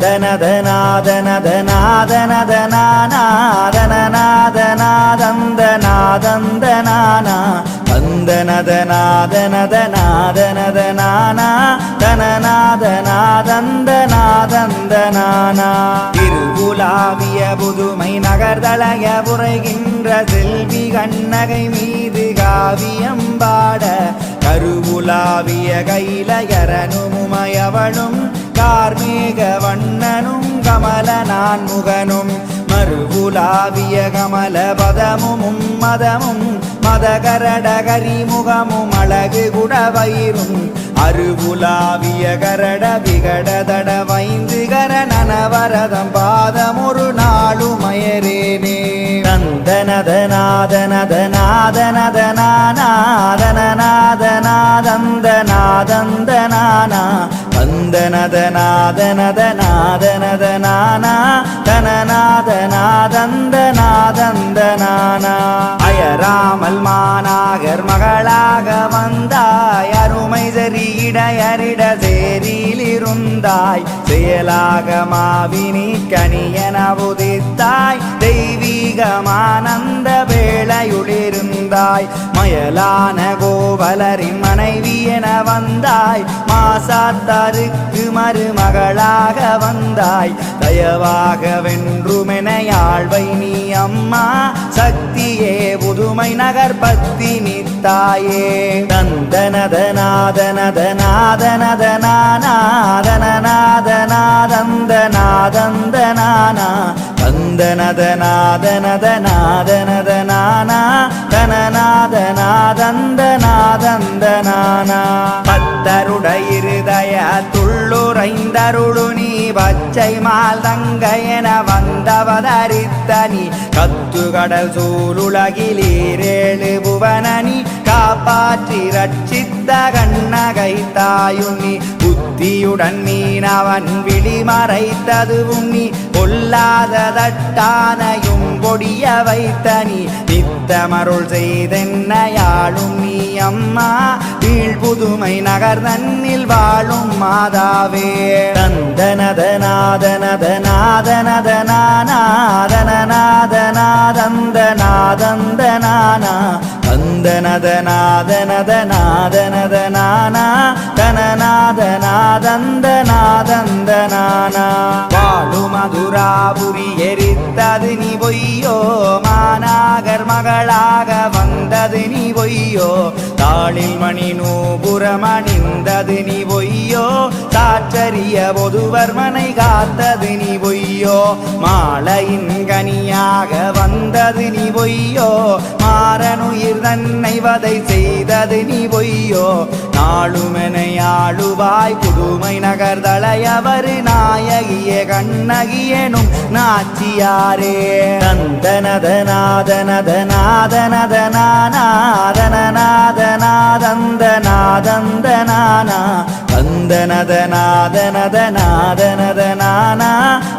தந்தனதனாதனதனாதனதனாதனதனாதந்தனாதந்தனானா தந்தனதனாதனதனாதனதனானா தனநாதனாதந்தனாதந்தனானா திருவுலாவிய புதுமை நகர்தலைய புரைகின்ற செல்வி கண்ணகை மீது காவியம் பாட கருவுலாவிய கைலயரனுமுமையவளும் கார்மேக வண்ணனும் கமல நான்முகனும் மறுவுலாவிய கமல பதமும் மதமும் மதகரட கரிமுகமும் அழகு குடவயிரும் அருவுலாவிய கரட விகடதட வைந்து கரணனவரதம் பாதமொரு நாளுமயரேனே தந்தனதனாதனதனாதனநாதனாதந்தனாதந்தனானா தந்தனதனாதனதனாதனதனானா தனநாதனாதந்தனாதந்தனானா அயராமல் மாநாகர் மகளாக வந்தாய் அருமை சரியிடையரிட சேரிலிருந்தாய் செயலாக மாவினி கனியன உதித்தாய் தெய்வீகமானந்த வேளையுளிருந்தாய் மயலான கோவலரின் மனைவி என வந்தாய் மாசாத்தாருக்கு மருமகளாக வந்தாய் தயவாக வென்றுமெனையாழ்வை நீ அம்மா சக்தியே புதுமை நகர் பத்தினி தாயே தந்தனதனாதனதனாதனநாதனாதந்தனாதந்தனானா தந்தனதனாதனதனாதனதனானா தனநாதனாதந்தனாதந்தனானா பத்தருடையிருதய துள்ளுரைந்தருளு நீ பச்சை மால் தங்கையென வந்தவதரித்தனி கத்துகடல் சூருலகிலீரேழு புவனனி காப்பாற்றி ரட்சித்த கண்ணகை தாயுண்ணி புத்தியுடன் மீனவன் விழிமறைத்தது உண்ணி பொல்லாத தட்டானையும் பொடிய வைத்தனி நித்தமருள் செய்தென்னையாளும் நீ அம்மா வீழ் புதுமை நகர் தன்னில் வாழும் மாதாவே தந்தனதனாதனதனாதனநாதனாதந்தனாதந்தனானா தந்தனதனாதனதனாதனதனானா தனநாதனாதந்தனாதந்தனானா வாழு மதுராபுரி எரித்தது நீ பொய்யோ மாநாகர் மகளாக வந்தது நீ பொய்யோ தாளில் மணி நூபுரமணிந்தது நீ பொய்யோ சாற்றறிய பொதுவர்மனை காத்தது நீ பொய்யோ மாலையின் கனியாக வந்தது நீ பொய்யோ மாறனுயிர் தன்னை வதை செய்தது நீ பொய்யோ நாளுமெனையாளுவாய் புதுமை நகர் தளையவரு நாயகிய கண்ணகியனும் நாச்சியாரே தந்தனதனாதனதனாதனநாதனாதந்தனாதந்தனானா தந்தனதனாதனதனாதனதனானா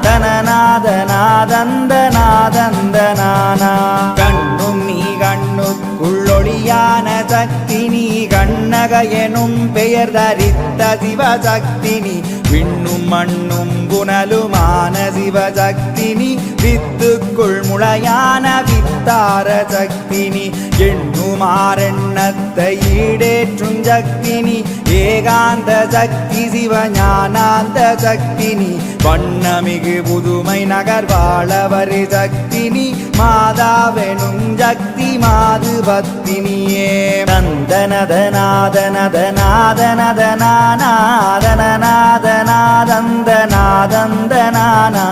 தனநாதனாதந்தனாதந்தனானா கண்ணும் நீ கண்ணுக்குள்ளொளியான சக்தி நீ கண்ணகையனும் பெயர் தரித்த சிவசக்தினி விண்ணும் மண்ணும் புனலுமான சிவசக்தினி வித்துக்குள் முளையான வித்தார சக்தினி எண்ணுமாரெண்ணத்தை ஈடேற்றும் சக்தினி ஏகாந்த சக்தி சிவஞானாந்த சக்தினி வண்ணமிகு புதுமை நகர் வாழவரு சக்தினி மாதாவெனும் சக்தி மாது பத்தினியே தந்தனதனாதனதனாதனநாதனாதந்தனாதந்தனானா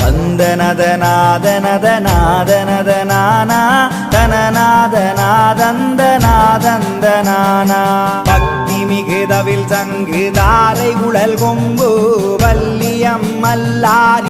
தந்தனதனாதனதனாதனதனானா தனநாதனாதந்தனாதந்தனானா பக்தி மிகுதவில் சங்கு தாரை குழல் கொம்பு வல்லியம் மல்லாரி